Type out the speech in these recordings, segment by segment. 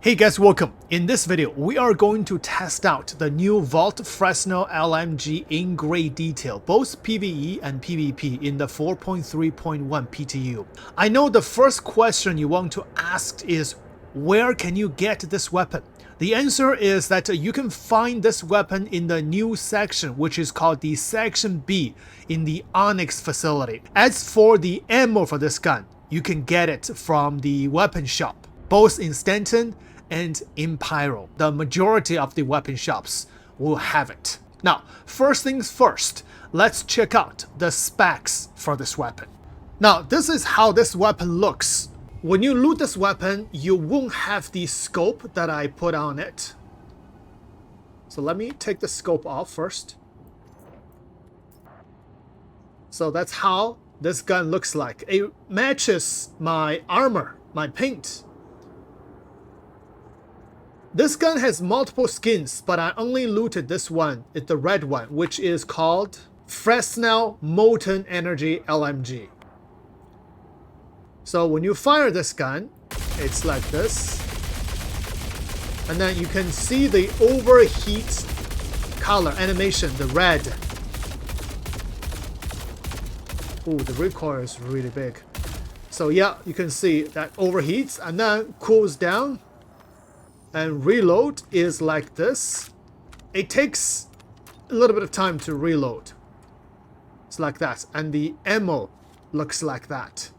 Hey guys, welcome. In this video, we are going to test out the new Vault Fresnel LMG in great detail, both PvE and PvP in the 4.3.1 PTU. I know the first question you want to ask is, where can you get this weapon? The answer is that you can find this weapon in the new section, which is called the Section B in the Onyx facility. As for the ammo for this gun, you can get it from the weapon shop, both in Stanton and in Pyro. The majority of the weapon shops will have it. Now, first things first, let's check out the specs for this weapon. Now, this is how this weapon looks. When you loot this weapon, you won't have the scope that I put on it. So let me take the scope off first. So that's how this gun looks like. It matches my armor, my paint. This gun has multiple skins, but I only looted this one, it's the red one, which is called Fresnel Molten Energy LMG. So when you fire this gun, it's like this. And then you can see the overheat color animation, the red. Oh, the recoil is really big. So yeah, you can see that overheats and then cools down. And reload is like this. It takes a little bit of time to reload. It's like that. And the ammo looks like that.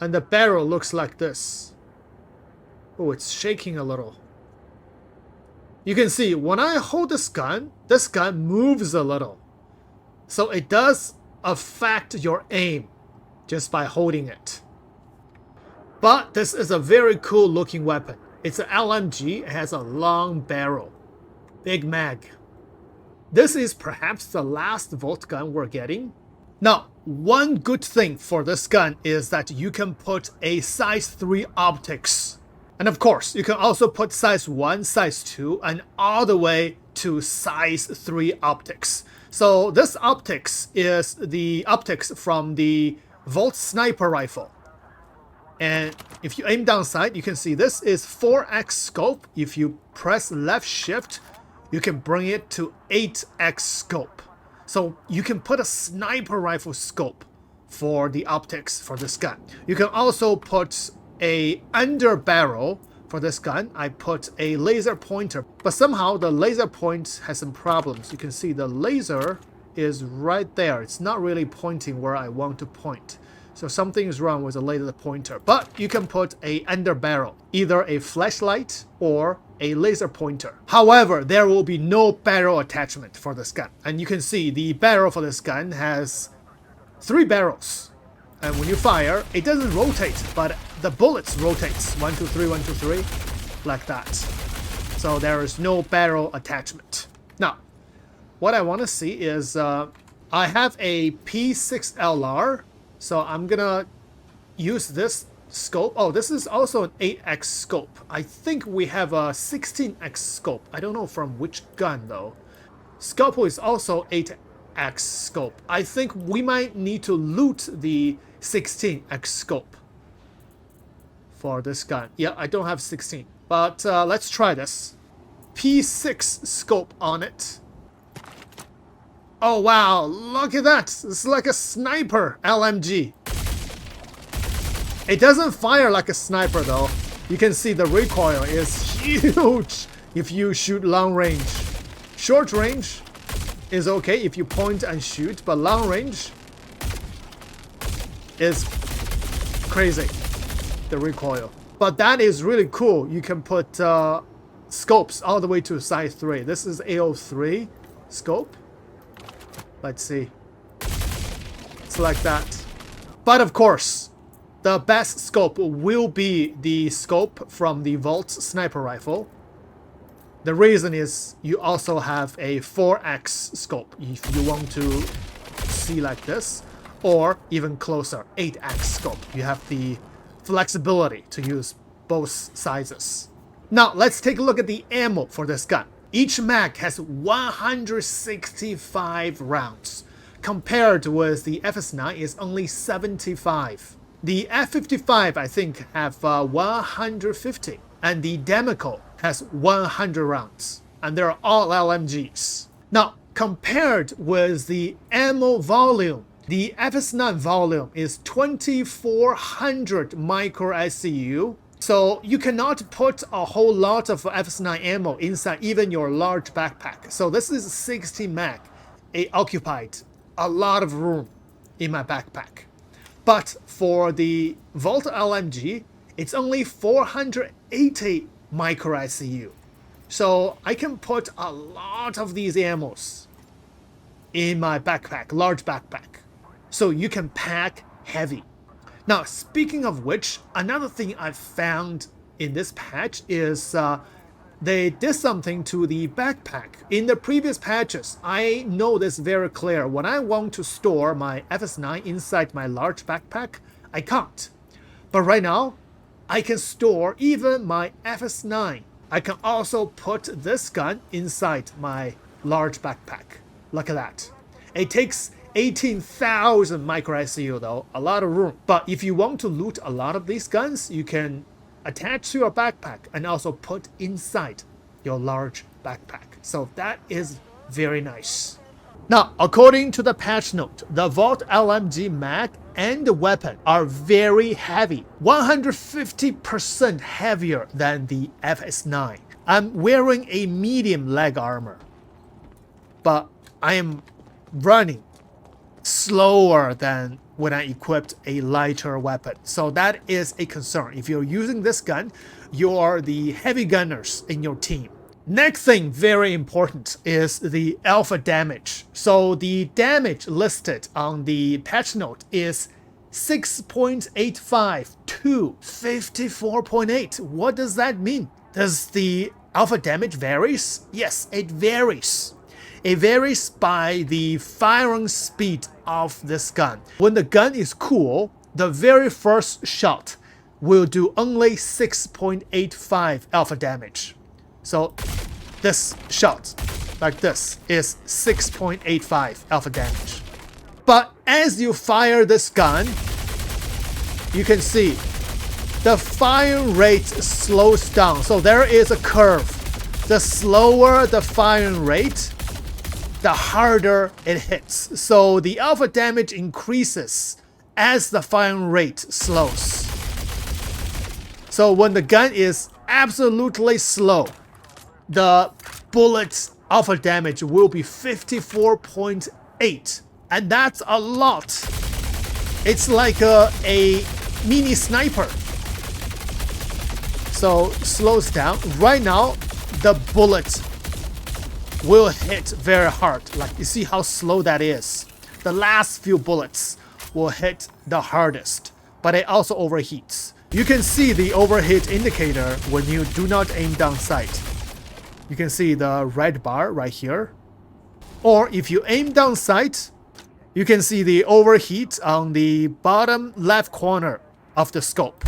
And the barrel looks like this. Oh, it's shaking a little. You can see when I hold this gun moves a little. So it does affect your aim just by holding it. But this is a very cool looking weapon. It's an LMG, it has a long barrel, big mag. This is perhaps the last Vault gun we're getting. Now, one good thing for this gun is that you can put a size 3 optics. And of course, you can also put size 1, size 2, and all the way to size 3 optics. So this optics is the optics from the Vault sniper rifle. And if you aim down sight, you can see this is 4x scope. If you press left shift, you can bring it to 8x scope. So you can put a sniper rifle scope for the optics for this gun. You can also put a under barrel for this gun. I put a laser pointer, but somehow the laser point has some problems. You can see the laser is right there. It's not really pointing where I want to point. So something is wrong with the laser pointer. But you can put a under barrel, either a flashlight or a laser pointer. However, there will be no barrel attachment for this gun. And you can see the barrel for this gun has 3 barrels. And when you fire, it doesn't rotate, but the bullets rotates. 1, 2, 3, 1, 2, 3, like that. So there is no barrel attachment. Now, what I want to see is I have a P6LR. So I'm gonna use this scope. Oh, this is also an 8x scope. I think we have a 16x scope. I don't know from which gun though. Scalpel is also 8x scope. I think we might need to loot the 16x scope for this gun. Yeah, I don't have 16, but let's try this. P6 scope on it. Oh wow, look at that! It's like a sniper LMG. It doesn't fire like a sniper though. You can see the recoil is huge if you shoot long range. Short range is okay if you point and shoot, but long range is crazy, the recoil. But that is really cool. You can put scopes all the way to size 3. This is AO3 scope. Let's see. It's like that. But of course, the best scope will be the scope from the Vault sniper rifle. The reason is you also have a 4x scope if you want to see like this, or even closer, 8x scope. You have the flexibility to use both sizes. Now let's take a look at the ammo for this gun. Each mag has 165 rounds, compared with the FS9 is only 75. The F55, I think, have 150, and the Demeco has 100 rounds, and they're all LMGs. Now, compared with the ammo volume, the FS9 volume is 2400 micro SCU, so you cannot put a whole lot of FS9 ammo inside even your large backpack. So this is 60 mag. It occupied a lot of room in my backpack. But for the Volt LMG, it's only 480 micro SCU. So I can put a lot of these ammos in my backpack, large backpack. So you can pack heavy. Now, speaking of which, another thing I found in this patch is they did something to the backpack. In the previous patches, I know this very clear. When I want to store my FS9 inside my large backpack, I can't. But right now, I can store even my FS9. I can also put this gun inside my large backpack. Look at that. It takes 18,000 micro SCU though, a lot of room. But if you want to loot a lot of these guns, you can attach to your backpack and also put inside your large backpack. So that is very nice. Now, according to the patch note, the Volt LMG mag and the weapon are very heavy, 150% heavier than the FS9. I'm wearing a medium leg armor, but I am running slower than when I equipped a lighter weapon. So that is a concern. If you're using this gun, you are the heavy gunners in your team. Next thing, very important, is the alpha damage. So the damage listed on the patch note is 6.85 to 54.8. What does that mean? Does the alpha damage varies? Yes, it varies. It varies by the firing speed of this gun. When the gun is cool, the very first shot will do only 6.85 alpha damage. So this shot, like this, is 6.85 alpha damage. But as you fire this gun, you can see the firing rate slows down. So there is a curve. The slower the firing rate, the harder it hits. So the alpha damage increases as the firing rate slows. So when the gun is absolutely slow, the bullet's alpha damage will be 54.8. And that's a lot. It's like a mini sniper. So slows down. Right now, the bullet will hit very hard. Like, you see how slow that is. The last few bullets will hit the hardest, but it also overheats. You can see the overheat indicator when you do not aim down sight. You can see the red bar right here. Or if you aim down sight, you can see the overheat on the bottom left corner of the scope.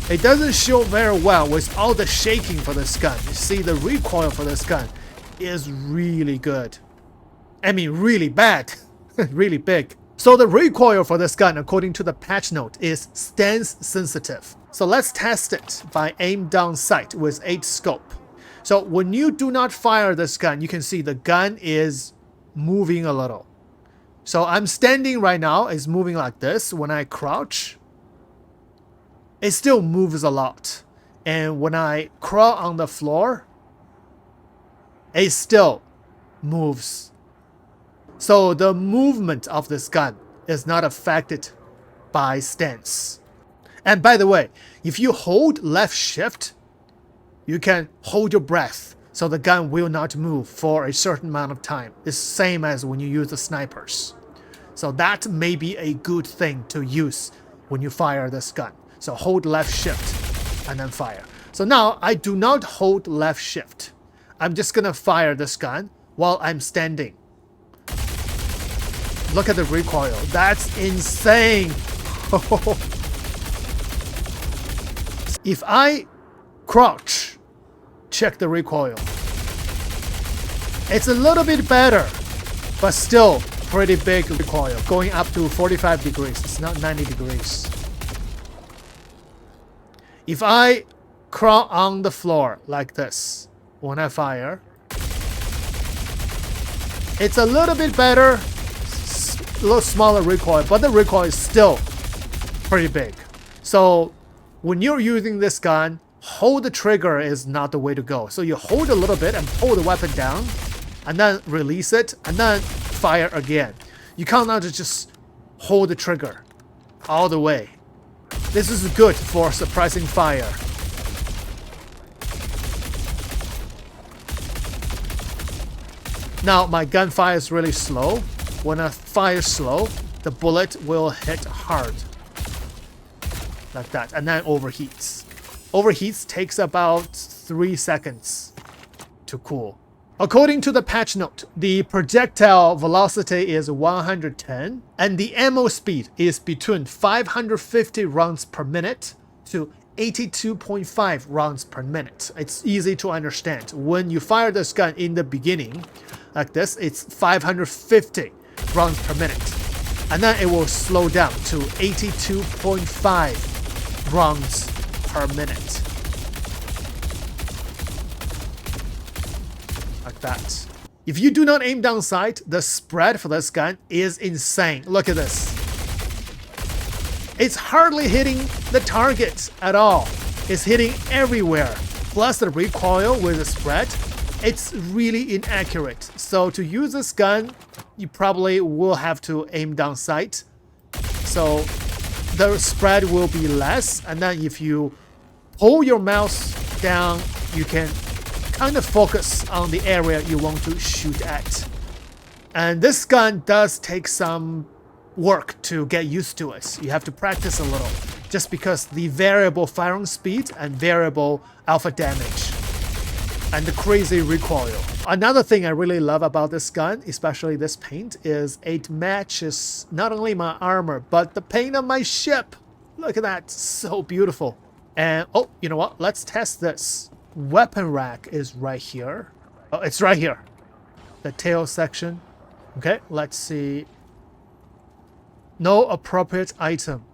It doesn't show very well with all the shaking for this gun. You see the recoil for this gun is really good. I mean, really bad. Really big. So the recoil for this gun, according to the patch note, is stance sensitive. So let's test it by aim down sight with 8 scope. So when you do not fire this gun, you can see the gun is moving a little. So I'm standing right now, it's moving like this. When I crouch, it still moves a lot. And when I crawl on the floor, it still moves. So the movement of this gun is not affected by stance. And by the way, if you hold left shift, you can hold your breath. So the gun will not move for a certain amount of time. It's the same as when you use the snipers. So that may be a good thing to use when you fire this gun. So hold left shift and then fire. So now I do not hold left shift. I'm just gonna fire this gun while I'm standing. Look at the recoil. That's insane. If I crouch, check the recoil. It's a little bit better, but still pretty big recoil, going up to 45 degrees. It's not 90 degrees. If I crawl on the floor like this when I fire, it's a little bit better, a little smaller recoil, but the recoil is still pretty big. So when you're using this gun, hold the trigger is not the way to go. So you hold a little bit and pull the weapon down, and then release it, and then fire again. You cannot just hold the trigger all the way. This is good for suppressing fire. Now my gun fires really slow. When I fire slow, the bullet will hit hard. Like that, and then overheats. Overheats takes about 3 seconds to cool. According to the patch note, the projectile velocity is 110, and the ammo speed is between 550 rounds per minute to 82.5 rounds per minute. It's easy to understand. When you fire this gun in the beginning, like this, it's 550 rounds per minute. And then it will slow down to 82.5 rounds per minute. Like that. If you do not aim down sight, the spread for this gun is insane. Look at this. It's hardly hitting the target at all. It's hitting everywhere. Plus the recoil with the spread, it's really inaccurate. So to use this gun, you probably will have to aim down sight. So the spread will be less. And then if you pull your mouse down, you can kind of focus on the area you want to shoot at. And this gun does take some work to get used to it. You have to practice a little, just because the variable firing speed and variable alpha damage and the crazy recoil. Another thing I really love about this gun, especially this paint, is it matches not only my armor, but the paint of my ship. Look at that, so beautiful. And oh, you know what? Let's test this. Weapon rack is right here. Oh, it's right here. The tail section. Okay, let's see. No appropriate item.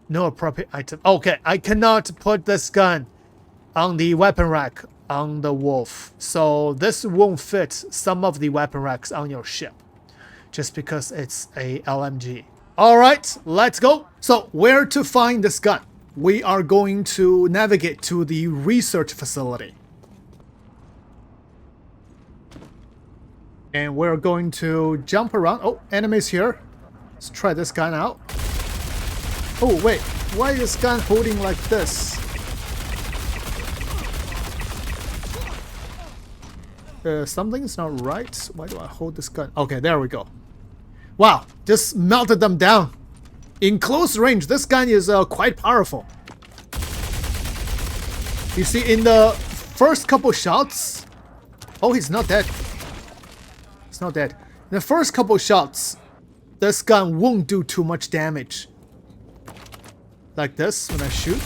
No appropriate item. Okay, I cannot put this gun on the weapon rack on the wolf. So this won't fit some of the weapon racks on your ship, just because it's a LMG. All right, let's go. So where to find this gun? We are going to navigate to the research facility. And we're going to jump around. Oh, enemies here. Let's try this gun out. Oh, wait. Why is this gun holding like this? Something's not right. Why do I hold this gun? Okay, there we go. Wow, just melted them down. In close range, this gun is quite powerful. You see, in the first couple shots... Oh, he's not dead. He's not dead. In the first couple shots, this gun won't do too much damage. Like this, when I shoot.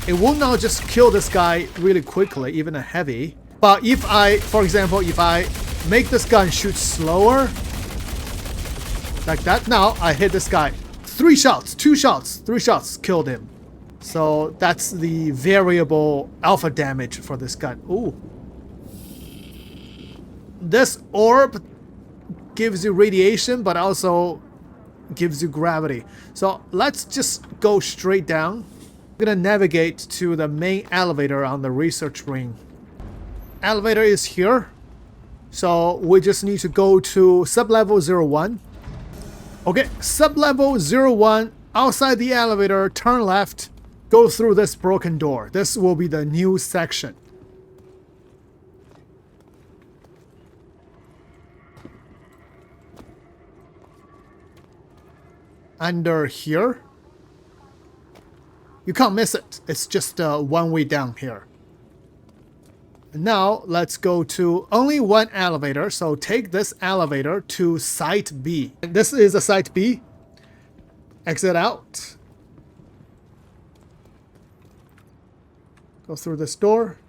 It will not just kill this guy really quickly, even a heavy. But if I, for example, if I make this gun shoot slower, like that, now I hit this guy. 3 shots, 2 shots, 3 shots killed him. So that's the variable alpha damage for this gun. Ooh. This orb gives you radiation, but also gives you gravity. So let's just go straight down. I'm gonna navigate to the main elevator on the research ring. Elevator is here. So we just need to go to sublevel 01. Okay, sublevel 01, outside the elevator, turn left, go through this broken door. This will be the new section. Under here. You can't miss it. It's just one way down here. Now let's go to only one elevator, so take this elevator to Site B. This is a Site B. Exit out. Go through this door.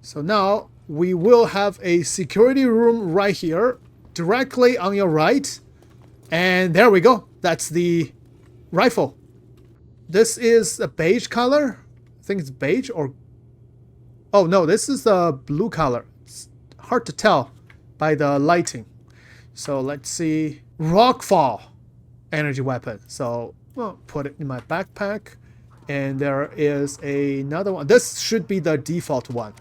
So now we will have a security room right here, directly on your right. And there we go. That's the rifle. This is a beige color. I think it's beige or... Oh no, this is a blue color. It's hard to tell by the lighting. So let's see. Rockfall energy weapon. So well, put it in my backpack. And there is another one. This should be the default one.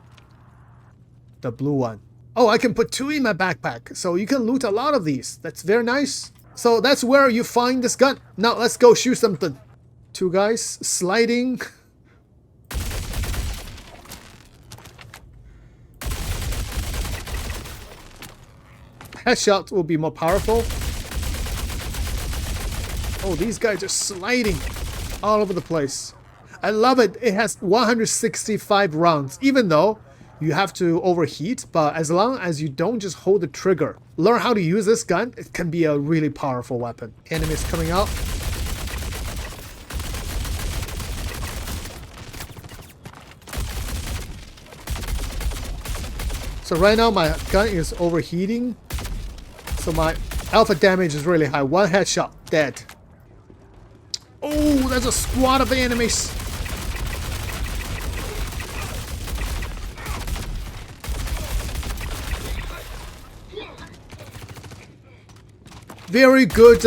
The blue one. Oh, I can put 2 in my backpack. So you can loot a lot of these. That's very nice. So that's where you find this gun. Now let's go shoot something. 2 guys sliding. Headshot will be more powerful. Oh, these guys are sliding all over the place. I love it. It has 165 rounds, even though you have to overheat, but as long as you don't just hold the trigger. Learn how to use this gun, it can be a really powerful weapon. Enemies coming out. So right now my gun is overheating. So my alpha damage is really high. 1 headshot, dead. Oh, there's a squad of enemies. Very good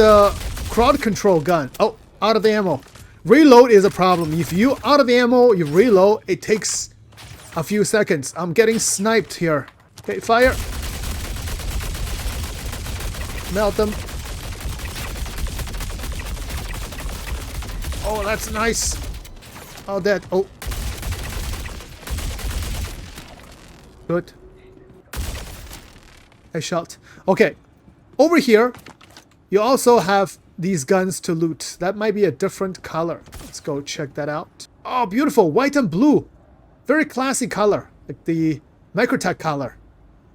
crowd control gun. Oh, out of the ammo. Reload is a problem. If you out of the ammo, you reload, it takes a few seconds. I'm getting sniped here. Okay, fire. Melt them. Oh, that's nice. All dead. Oh. Good. I shot. Okay. Over here, you also have these guns to loot. That might be a different color. Let's go check that out. Oh, beautiful. White and blue. Very classy color. Like the Microtech color.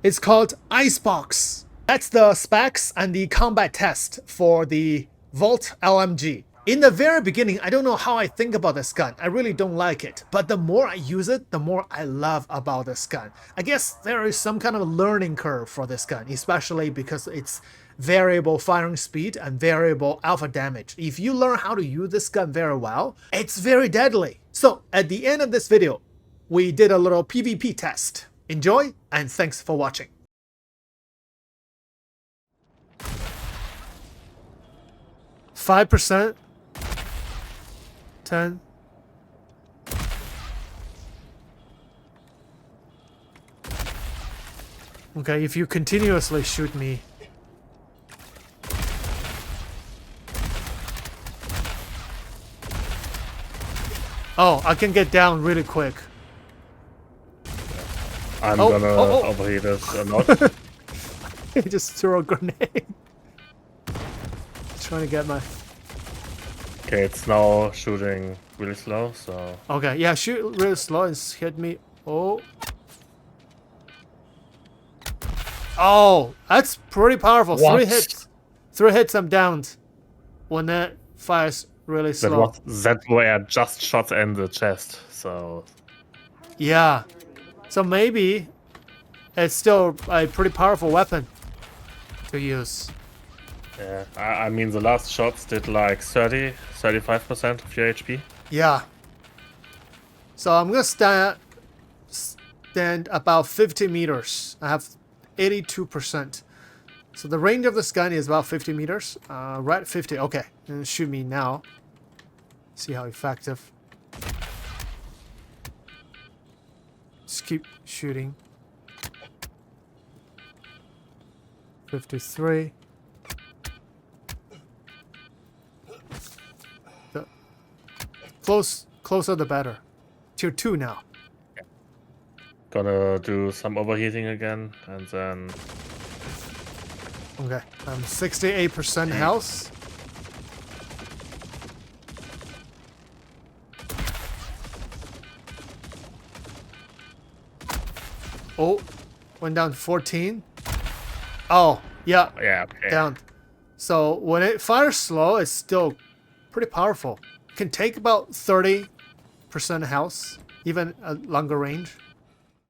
It's called Icebox. That's the specs and the combat test for the Volt LMG. In the very beginning, I don't know how I think about this gun. I really don't like it. But the more I use it, the more I love about this gun. I guess there is some kind of learning curve for this gun, especially because it's variable firing speed and variable alpha damage. If you learn how to use this gun very well, it's very deadly. So at the end of this video, we did a little PvP test. Enjoy and thanks for watching. %, 10. Okay, if you continuously shoot me. Oh, I can get down really quick. I'm gonna overheat this a lot. He just threw a grenade. Trying to get my... Okay, it's now shooting really slow, so... Okay, yeah, shoot really slow and hit me. Oh. Oh, that's pretty powerful. What? 3 hits. 3 hits, I'm downed. When that fires really slow. That were just shot in the chest, so... Yeah. So maybe it's still a pretty powerful weapon to use. Yeah, I mean the last shots did like 35% of your HP. Yeah. So I'm gonna stand about 50 meters. I have 82%. So the range of this gun is about 50 meters. Right at 50. Okay. And shoot me now. See how effective. Just keep shooting. 53. Closer the better. Tier 2 now. Gonna do some overheating again, and then... Okay, I'm 68% health. Oh, went down to 14. Oh, yeah. Yeah, okay. Down. So when it fires slow, it's still pretty powerful. It can take about 30% health, even a longer range.